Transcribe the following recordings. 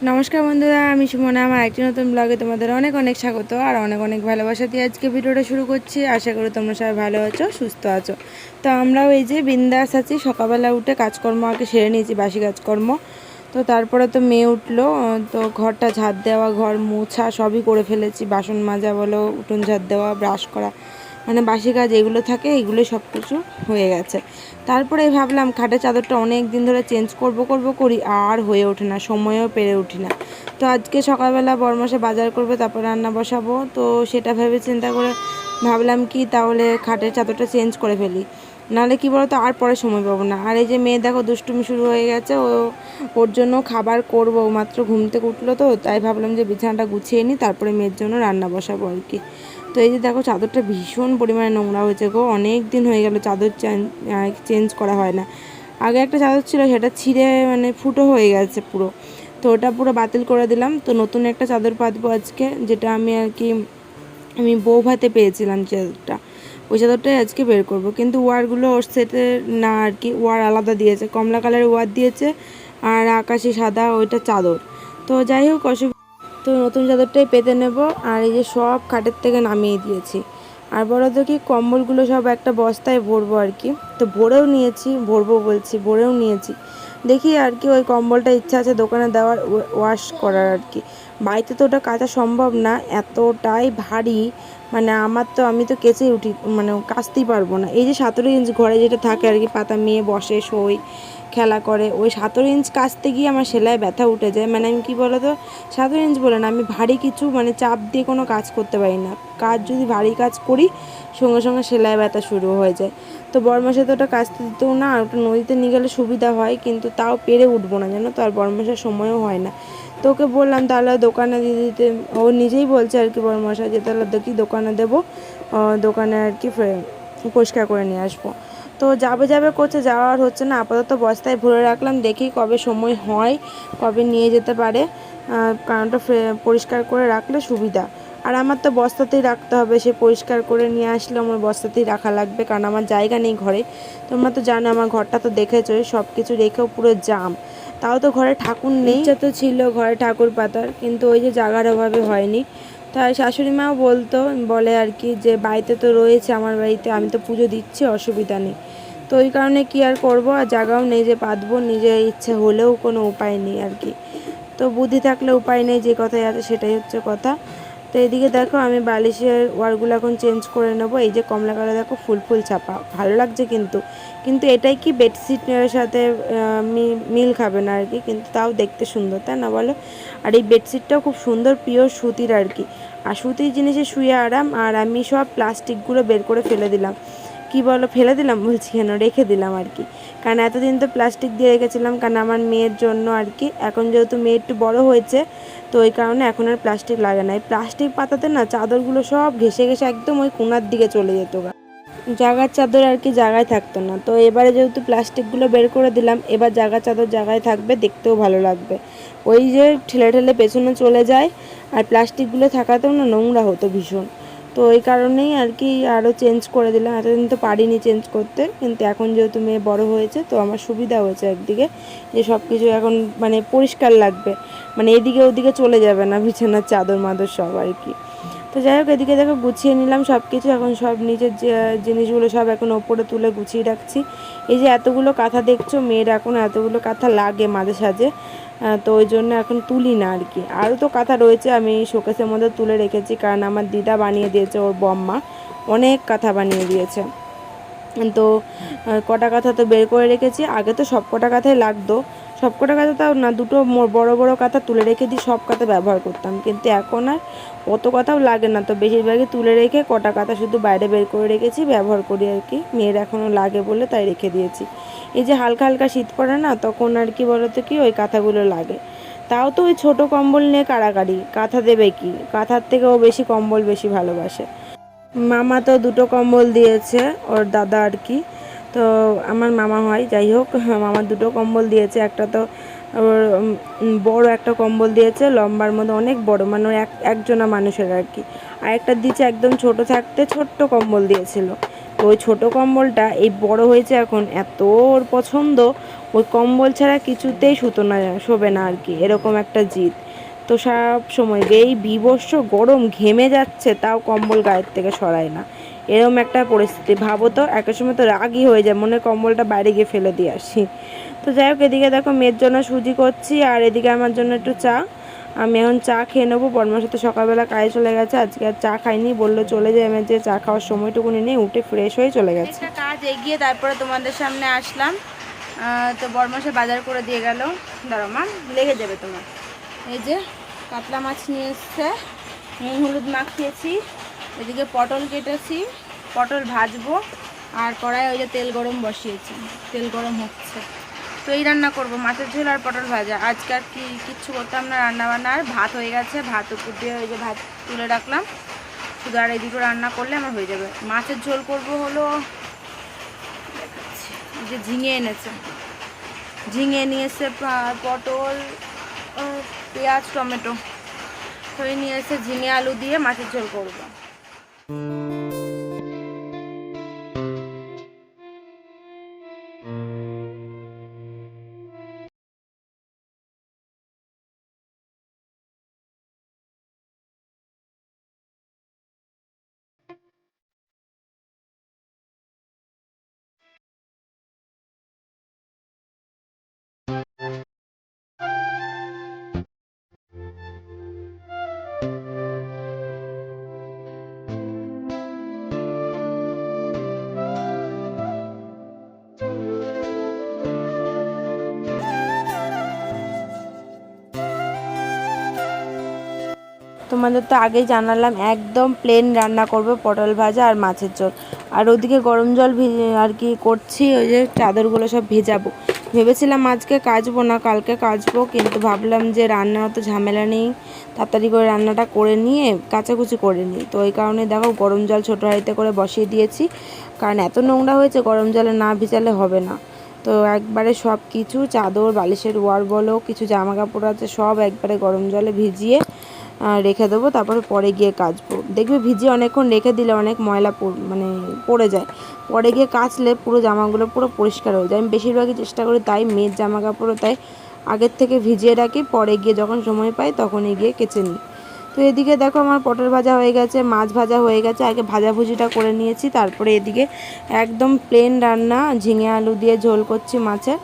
নমস্কার বন্ধুরা, আমি সুমনা। আমার একটি নতুন ব্লগে তোমাদের অনেক অনেক স্বাগত আর অনেক অনেক ভালোবাসা দিয়ে আজকে ভিডিওটা শুরু করছি। আশা করি তোমরা সবাই ভালো আছো, সুস্থ আছো। তো আমরাও এই যে বিন্দাস আছি। সকালবেলা উঠে কাজকর্ম আগে সেরে নিয়েছি, বাসি কাজকর্ম। তো তারপরে তো মেয়ে উঠলো, তো ঘরটা ঝাড় দেওয়া, ঘর মোছা সবই করে ফেলেছি। বাসন মাজা বলো, উঠোন ঝাড় দেওয়া, ব্রাশ করা, মানে বাসি কাজ এগুলো থাকে, এগুলো সব কিছু হয়ে গেছে। তারপরে ভাবলাম খাটের চাদরটা অনেক দিন ধরে চেঞ্জ করি, আর হয়ে ওঠে না, সময়ও পেরে উঠি না। তো আজকে সকালবেলা বরমাসে বাজার করবে, তারপর রান্না বসাবো। তো সেটা ভেবে চিন্তা করে ভাবলাম কি তাহলে খাটের চাদরটা চেঞ্জ করে ফেলি, নাহলে কি বলতো আর পরে সময় পাবো না। আর এই যে মেয়ে দেখো দুষ্টুমি শুরু হয়ে গেছে, ওর জন্য খাবার করবো। মাত্র ঘুম থেকে উঠলো, তো তাই ভাবলাম যে বিছানাটা গুছিয়ে নিই, তারপরে মেয়ের জন্য রান্না বসাবো আর কি। তো এই যে দেখো চাদরটা ভীষণ পরিমাণে নোংরা হয়েছে গো, অনেক দিন হয়ে গেল চাদর চেঞ্জ করা হয় না। আগে একটা চাদর ছিল, সেটা ছিঁড়ে মানে ফুটো হয়ে গেছে পুরো, তো ওটা পুরো বাতিল করে দিলাম। তো নতুন একটা চাদর পাতবো আজকে, যেটা আমি আর কি আমি বউ ভাতে পেয়েছিলাম চাদরটা, ওই চাদরটাই আজকে বের করব। কিন্তু ওয়ারগুলো ওর সেটে না আর কি, ওয়ার আলাদা দিয়েছে, কমলা কালারের ওয়ার দিয়েছে আর আকাশি সাদা ওইটা চাদর। তো যাই হোক তো নতুন চাদরটাই পেতে নেব। আর এই যে সব খাটের থেকে নামিয়ে দিয়েছি। আর বড় তো কি কম্বলগুলো সব একটা বস্তায় ভরবো আর কি। তো ভরেও নিয়েছি। দেখি আর কি ওই কম্বলটা ইচ্ছা আছে দোকানে দেওয়ার, ওয়াশ করার আর কি। বাড়িতে তো ওটা কাচা সম্ভব না, এতটাই ভারী। মানে আমি তো কেচেই উঠি, মানে কাচতেই পারবো না। এই যে 17 ইঞ্চ ঘরে যেটা থাকে আর কি, পাতা মেয়ে বসে শোয় খেলা করে, ওই 17 ইঞ্চ কাচতে গিয়ে আমার সেলায় ব্যথা উঠে যায়। মানে আমি কি বলতো, 17 ইঞ্চ বলে না, আমি ভারী কিছু মানে চাপ দিয়ে কোনো কাজ করতে পারি না। যদি ভারী কাজ করি, সঙ্গে সঙ্গে সেলাই ব্যথা শুরু হয়ে যায়। তো বরমাসে তো ওটা কাচতে দিতেও না, ওটা নদীতে নিয়ে গেলে সুবিধা হয়, কিন্তু তাও পেরে উঠবো না জানো তো, আর বরমাসের সময়ও হয় না। তো ওকে বললাম তাহলে দোকানে দিয়ে দিতে, ও নিজেই বলছে আর কি বরমাসা, যে তাহলে দেখি দোকানে দেবো, দোকানে আর কি পরিষ্কার করে নিয়ে আসবো। তো যাবে করছে, যাওয়ার হচ্ছে না। আপাতত বস্তায় ভরে রাখলাম, দেখি কবে সময় হয়, কবে নিয়ে যেতে পারে। কারণটা পরিষ্কার করে রাখলে সুবিধা। আর আমার তো বস্তাতেই রাখতে হবে, সে পরিষ্কার করে নিয়ে আসলে আমার বস্তাতেই রাখা লাগবে, কারণ আমার জায়গা নেই ঘরে। তোমরা তো জানো আমার ঘরটা তো দেখেছোই, সব কিছু রেখেও পুরো জাম। তাও তো ঘরে ঠাকুর নেই, ইচ্ছা তো ছিল ঘরে ঠাকুর পাতার, কিন্তু ওই যে জায়গার অভাবে হয়নি। তাই শাশুড়ি মাও বলে আর কি, যে বাড়িতে তো রয়েছে, আমার বাড়িতে আমি তো পুজো দিচ্ছি, অসুবিধা নেই। তো ওই কারণে কি আর করবো, আর জায়গাও নেই যে পাতবো, নিজের ইচ্ছে হলেও কোনো উপায় নেই আর কি। তো বুদ্ধি থাকলে উপায় নেই, যে কথাই আছে সেটাই হচ্ছে কথা। তো এদিকে দেখো আমি বালিশের ওয়ারগুলো এখন চেঞ্জ করে নেবো। এই যে কমলা কালার দেখো ফুল ছাপা, ভালো লাগছে কিন্তু কিন্তু এটাই কি বেডশিটের সাথে মিল খাবে না আর কি, কিন্তু তাও দেখতে সুন্দর, তাই না বলো? আর এই বেডশিটটাও খুব সুন্দর, পিওর সুতির আর কি। আর সুতির জিনিসে শুয়ে আরাম। আর আমি সব প্লাস্টিকগুলো বের করে ফেলে দিলাম, কি বলো ফেলে দিলাম বলছি কেন, রেখে দিলাম আর কি। কারণ এতদিন তো প্লাস্টিক দিয়ে রেখেছিলাম, কারণ আমার মেয়ের জন্য আর কি। এখন যেহেতু মেয়ে একটু বড় হয়েছে, তো ওই কারণে এখন আর প্লাস্টিক লাগে না। এই প্লাস্টিক পাতাতে না চাদরগুলো সব ঘেসে ঘেসে একদম ওই কোণার দিকে চলে যেত, জাগার চাদর আর কি জায়গায় থাকতো না। তো এবারে যেহেতু প্লাস্টিকগুলো বের করে দিলাম, এবার জাগার চাদর জায়গায় থাকবে, দেখতেও ভালো লাগবে। ওই যে ঠেলে ঠেলে পেছনে চলে যায়, আর প্লাস্টিকগুলো থাকাতেও না নোংরা হতো ভীষণ। তো ওই কারণেই আর কি আরও চেঞ্জ করে দিলাম। এতদিন তো পারিনি চেঞ্জ করতে, কিন্তু এখন যেহেতু মেয়ে বড় হয়েছে, তো আমার সুবিধা হয়েছে একদিকে, যে সব কিছু এখন মানে পরিষ্কার লাগবে, মানে এদিকে ওদিকে চলে যাবে না বিছানার চাদর মাদর সব আর কি। তো যাই হোক এদিকে দেখো গুছিয়ে নিলাম সব কিছু, এখন সব নিজের যে জিনিসগুলো সব এখন ওপরে তুলে গুছিয়ে রাখছি। এই যে এতগুলো কাঁথা দেখছো, মেয়ের এখন এতগুলো কাঁথা লাগে মাঝে সাঝে, তো ওই জন্য এখন তুলি না আর কি। আরও তো কাঁথা রয়েছে, আমি শোকেসের মধ্যে তুলে রেখেছি, কারণ আমার দিদা বানিয়ে দিয়েছে, ওর বম্মা অনেক কাঁথা বানিয়ে দিয়েছে। তো কটা কাঁথা তো বের করে রেখেছি, আগে তো সব কটা কাঁথাই লাগতো। সব কটা কাঁথা তাও না, দুটো বড় বড় কাঁথা তুলে রেখে দিই, সব কাঁথা ব্যবহার করতাম, কিন্তু এখন আর অত কথাও লাগে না। তো বেশিরভাগই তুলে রেখে কটা কাঁথা শুধু বাইরে বের করে রেখেছি, ব্যবহার করি আর কি। মেয়ের এখনও লাগে বলে তাই রেখে দিয়েছি। এই যে হালকা হালকা শীত পড়ে না, তখন আর কি বলতো কি ওই কাঁথাগুলো লাগে। তাও তো ওই ছোটো কম্বল নিয়ে কাড়াকাড়ি, কাঁথা দেবে কি, কাঁথার থেকেও বেশি কম্বল বেশি ভালোবাসে। মামা তো দুটো কম্বল দিয়েছে, ওর দাদা আর কি, তো আমার মামা হয়, যাই হোক মামা দুটো কম্বল দিয়েছে। একটা তো ওর বড় একটা কম্বল দিয়েছে, লম্বার মধ্যে অনেক বড়, মানে ওর একজনা মানুষের আর কি। আর একটা দিয়েছে একদম ছোট থাকতে ছোট্ট কম্বল দিয়েছিল। তো ওই ছোটো কম্বলটা এই বড় হয়েছে এখন, এত ওর পছন্দ, ওই কম্বল ছাড়া কিছুতেই শোবে না আর কি, এরকম একটা জিদ। তো সব সময় এই বীভৎস গরম, ঘেমে যাচ্ছে তাও কম্বল গায়ের থেকে সরায় না, এরকম একটা পরিস্থিতি। ভাবো তো, একটা সময় তো রাগই হয়ে যায়, মনে কম্বলটা বাইরে গিয়ে ফেলে দিয়ে আসি। তো যাই হোক, এদিকে দেখো মেয়ের জন্য সুজি করছি, আর এদিকে আমার জন্য একটু চা। আমি এখন চা খেয়ে নেবো। বর্মার সাথে সকালবেলা কাজে চলে গেছে, আজকে আর চা খাইনি, বললো চলে যায়, আমি যে চা খাওয়ার সময়টুকুনি নেই, উঠে ফ্রেশ হয়ে চলে গেছে। কাজ এগিয়ে তারপরে তোমাদের সামনে আসলাম। তো বর্মাসে বাজার করে দিয়ে গেল। দাঁড়াও মা, লেগে যাবে তোমার। এই যে কাতলা মাছ নিয়ে এসছে, নুন হলুদ মাখিয়েছি, এদিকে পটল কেটেছি, পটল ভাজবো, আর কড়াই ওই যে তেল গরম বসিয়েছি, তেল গরম হচ্ছে। তো এই রান্না করবো, মাছের ঝোল আর পটল ভাজা। আজকে আর কিচ্ছু করতাম না রান্না বান্না, আর ভাত হয়ে গেছে, ভাত উপর দিয়ে ওই যে ভাত তুলে রাখলাম, শুধু আর এই দুটো রান্না করলে আমার হয়ে যাবে। মাছের ঝোল করবো হলো, দেখাচ্ছি, এই যে ঝিঙে এনেছে, ঝিঙে নিয়েছে, পটল, পেঁয়াজ, টমেটো, তো এই নিয়ে এসে ঝিঙে আলু দিয়ে মাছের ঝোল করবো। তোমাদের তো আগেই জানালাম, একদম প্লেন রান্না করবো, পটল ভাজা আর মাছের ঝোল। আর ওদিকে গরম জল আর কি করছি, ওই যে চাদরগুলো সব ভেজাবো। ভেবেছিলাম আজকে কাচবো না, কালকে কাচবো, কিন্তু ভাবলাম যে রান্নার তো ঝামেলা নেই, তাড়াতাড়ি করে রান্নাটা করে নিয়ে কাচাকুচি করে নিই। তো ওই কারণে দেখো গরম জল ছোটো হাঁড়িতে করে বসিয়ে দিয়েছি, কারণ এত নোংরা হয়েছে, গরম জলে না ভিজালে হবে না। তো একবারে সব কিছু চাদর, বালিশের ওয়ার বলো, কিছু জামা কাপড় আছে, সব একবারে গরম জলে ভিজিয়ে রেখে দেবো, তারপরে পরে গিয়ে কাচবো। দেখবে ভিজিয়ে অনেকক্ষণ রেখে দিলে অনেক ময়লা মানে পড়ে যায়, পরে গিয়ে কাচলে পুরো জামাগুলো পুরো পরিষ্কার হয়ে যায়। আমি বেশিরভাগই চেষ্টা করি তাই, মেয়ের জামা কাপড়ও তাই আগের থেকে ভিজিয়ে রাখি, পরে গিয়ে যখন সময় পাই তখনই গিয়ে কেচে নিই। তো এদিকে দেখো আমার পটল ভাজা হয়ে গেছে, মাছ ভাজা হয়ে গেছে, আগে ভাজাভুজিটা করে নিয়েছি, তারপরে এদিকে একদম প্লেন রান্না, ঝিঙে আলু দিয়ে ঝোল করছি মাছের।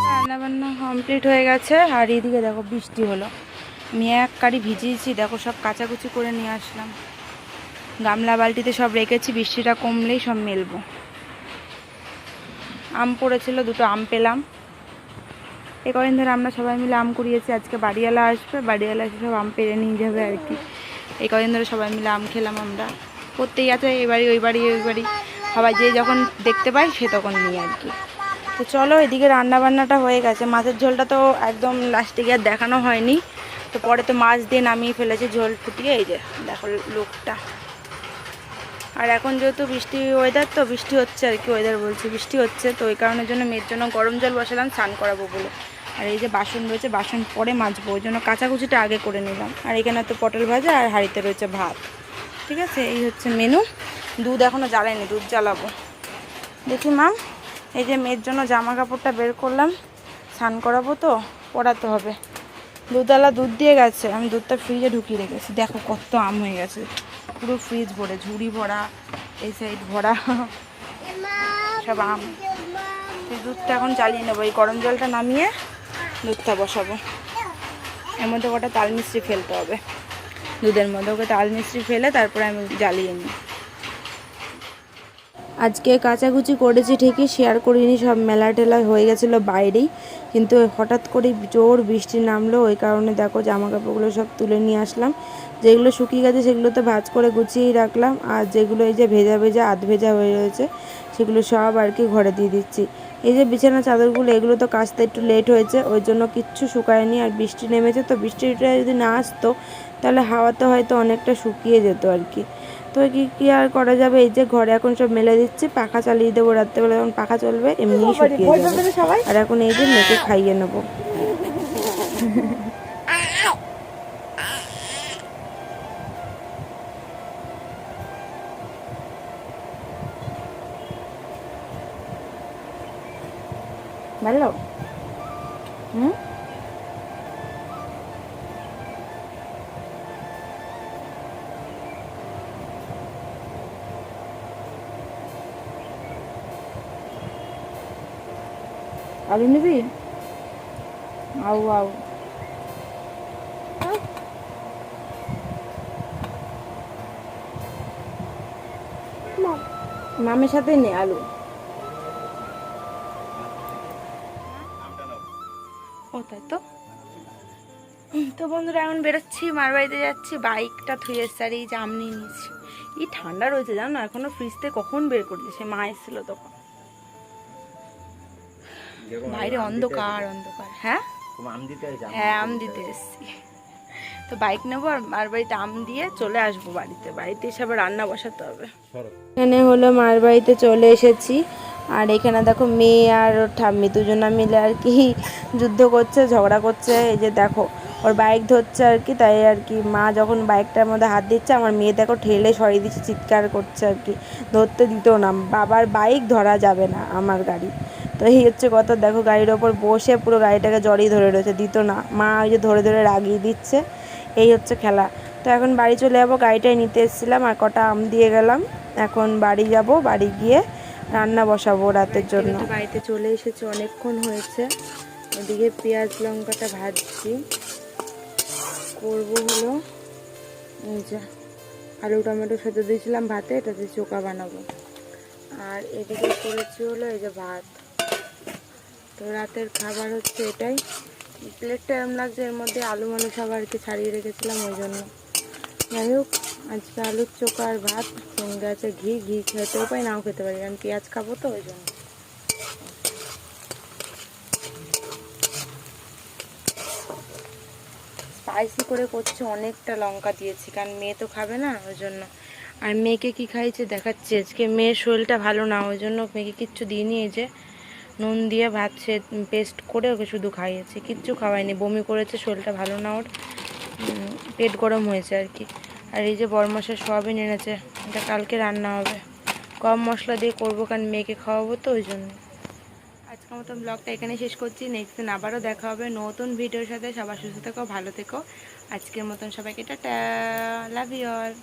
রান্নাবান্না কমপ্লিট হয়ে গেছে, আর এদিকে দেখো বৃষ্টি হলো, আমি এক কারি ভিজিয়েছি, দেখো সব কাচাকুচি করে নিয়ে আসলাম, গামলা বালতিতে সব রেখেছি, বৃষ্টিটা কমলেই সব মেলবো। আম পড়েছিল, দুটো আম পেলাম, এ কদিন ধরে আমরা সবাই মিলে আম কুড়িয়েছি, আজকে বাড়িওয়ালা আসবে, বাড়িওয়ালা এসে সব আম পেরে নিয়ে যাবে আর কি। এই কদিন ধরে সবাই মিলে আম খেলাম আমরা, করতেই আছে, এই বাড়ি ওই বাড়ি ওই বাড়ি, সবাই যে যখন দেখতে পাই সে তখন নিয়ে আর কি। তো চলো, এদিকে রান্না বান্নাটা হয়ে গেছে, মাছের ঝোলটা তো একদম লাস্টে গিয়ে দেখানো হয়নি, তো পরে তো মাছ দিয়ে নামিয়ে ফেলেছি ঝোল ফুটিয়ে, এই যে দেখো লোকটা। আর এখন যেহেতু বৃষ্টি ওয়েদার, তো বৃষ্টি হচ্ছে আর কি, ওয়েদার বলছি বৃষ্টি হচ্ছে, তো ওই কারণের জন্য মেয়ের জন্য গরম জল বসালাম স্নান করাবো বলে। আর এই যে বাসন রয়েছে, বাসন পরে মাজবো, ওই জন্য কাচাকুচিটা আগে করে নিলাম। আর এখানে তো পটল ভাজা, আর হাঁড়িতে রয়েছে ভাত। ঠিক আছে, এই হচ্ছে মেনু। দুধ এখনও জ্বালাইনি, দুধ জ্বালাবো। দেখি মা, এই যে মেয়ের জন্য জামা কাপড়টা বের করলাম, স্নান করাবো তো, পরাতে হবে। দুধওয়ালা দুধ দিয়ে গেছে, আমি দুধটা ফ্রিজে ঢুকিয়ে রেখেছি, দেখো কত আম হয়ে গেছে, পুরো ফ্রিজ ভরে, ঝুড়ি ভরা, এই সাইড ভরা সব আম। এই দুধটা এখন জ্বালিয়ে নেবো, এই গরম জলটা নামিয়ে দুধটা বসাবো। এর মধ্যে কটা তাল মিষ্টি ফেলতে হবে, দুধের মধ্যে ওকে তাল মিষ্টি ফেলে তারপরে আমি জ্বালিয়ে নিই। আজকে কাচাকুচি করেছি ঠিকই, শেয়ার করিনি, সব মেলা টেলা হয়ে গেছিলো বাইরেই, কিন্তু হঠাৎ করে জোর বৃষ্টি নামলো, ওই কারণে দেখো জামা কাপড়গুলো সব তুলে নিয়ে আসলাম। যেগুলো শুকিয়ে গেছে সেগুলো তো ভাঁজ করে গুছিয়েই রাখলাম, আর যেগুলো এই যে ভেজা ভেজা আধ ভেজা হয়ে রয়েছে সেগুলো সব আর কি ঘরে দিয়ে দিচ্ছি। এই যে বিছানা চাদরগুলো, এগুলো তো কাচতে একটু লেট হয়েছে, ওই জন্য কিচ্ছু শুকায়নি। আর বৃষ্টি নেমেছে, তো বৃষ্টিটা যদি না আসতো তাহলে হাওয়াতে হয়তো অনেকটা শুকিয়ে যেত আর কি। তো কি আর করা যাবে, এই যে ঘরে এখন সব মেলে দিচ্ছি, পাখা চালিয়ে দেবো, রাত্রেবেলা যখন পাখা চলবে এমনিই শুকিয়ে যাবে। আর এখন এই যে মেয়েকে খাইয়ে নেবো। ভালো? হুম, আলু নিবি? আউ আউ। মামের সাথে নে আলু। ও তাই তো। তো বন্ধুরা এখন বেরোচ্ছি, মার বাড়িতে যাচ্ছি, বাইকটা থুয়ে এসছে আর এই জাম নিয়ে নিয়েছি। এই ঠান্ডা রয়েছে জানো, এখনো ফ্রিজ থেকে কখন বের করেছে, সে মা এসেছিল তখন। বাইরে অন্ধকার অন্ধকার। হ্যাঁ হ্যাঁ, আম দিতে এসছি। তো বাইক নেবো আর মার বাড়িতে আম দিয়ে চলে আসবো বাড়িতে, বাড়িতে এসে আবার রান্না বসাতে হবে। এখানে হলো মার বাড়িতে চলে এসেছি, আর এখানে দেখো মেয়ে আর ওর ঠাম্মি দুজনা মিলে আর কি যুদ্ধ করছে, ঝগড়া করছে। এই যে দেখো ওর বাইক ধরছে আর কি, তাই আর কি মা যখন বাইকটার মধ্যে হাত দিচ্ছে, আমার মেয়ে দেখো ঠেলে সরিয়ে দিচ্ছে, চিৎকার করছে আর কি, ধরতে দিতেও না, বাবার বাইক ধরা যাবে না, আমার গাড়ি। তো এই হচ্ছে কথা, দেখো গাড়ির ওপর বসে পুরো গাড়িটাকে জড়িয়ে ধরে রয়েছে, দিত না, মা ওই যে ধরে ধরে রাগিয়ে দিচ্ছে। এই হচ্ছে খেলা। তো এখন বাড়ি চলে যাবো, গাড়িটাই নিতে এসেছিলাম আর কটা আম দিয়ে গেলাম। এখন বাড়ি যাব, বাড়ি গিয়ে রান্না বসাবো রাতের জন্য। বাড়িতে চলে এসেছে, অনেকক্ষণ হয়েছে। ওদিকে পেঁয়াজ লঙ্কাটা ভাজছি, করবো হলো এই যে আলু টমেটো সেদ্ধ দিয়েছিলাম ভাতে, এটাতে চোখা বানাবো। আর এদিকে করেছি হলো এই যে ভাত। তো রাতের খাবার হচ্ছে এটাই। প্লেটটা এরম লাগছে, এর মধ্যে আলু মালু সব আর কি ছাড়িয়ে রেখেছিলাম, ওই জন্য। যাই হোক, আজকে আলুর চোখা আর ভাত, সঙ্গে আছে ঘি। ঘি খেতেও পাই, নাও খেতে পারি, কারণ পেঁয়াজ খাবো তো, ওই জন্য। স্পাইসি করে করছে, অনেকটা লঙ্কা দিয়েছি, কারণ মেয়ে তো খাবে না, ওই জন্য। আর মেয়েকে কি খাইছে দেখাচ্ছে, আজকে মেয়ের শরীরটা ভালো না, ওই জন্য মেয়েকে কিচ্ছু দিইনি। এই যে নুন দিয়ে ভাত সে পেস্ট করে ওকে শুধু খাইয়েছি, কিচ্ছু খাওয়াইনি, বমি করেছে, শরীরটা ভালো না ওর, পেট গরম হয়েছে আর কি। আর এই যে বড়মশাই সোয়াবিন এনেছে, এটা কালকে রান্না হবে, কম মশলা দিয়ে করবো, কারণ মেয়েকে খাওয়াবো তো, ওই জন্য। আজকের মতন ব্লগটা এখানে শেষ করছি, নেক্সট দিন আবারও দেখা হবে নতুন ভিডিওর সাথে। সবার সুস্থ থেকো, ভালো থেকো। আজকের মতন সবাইকে টাটা, লাভ ইউ অল।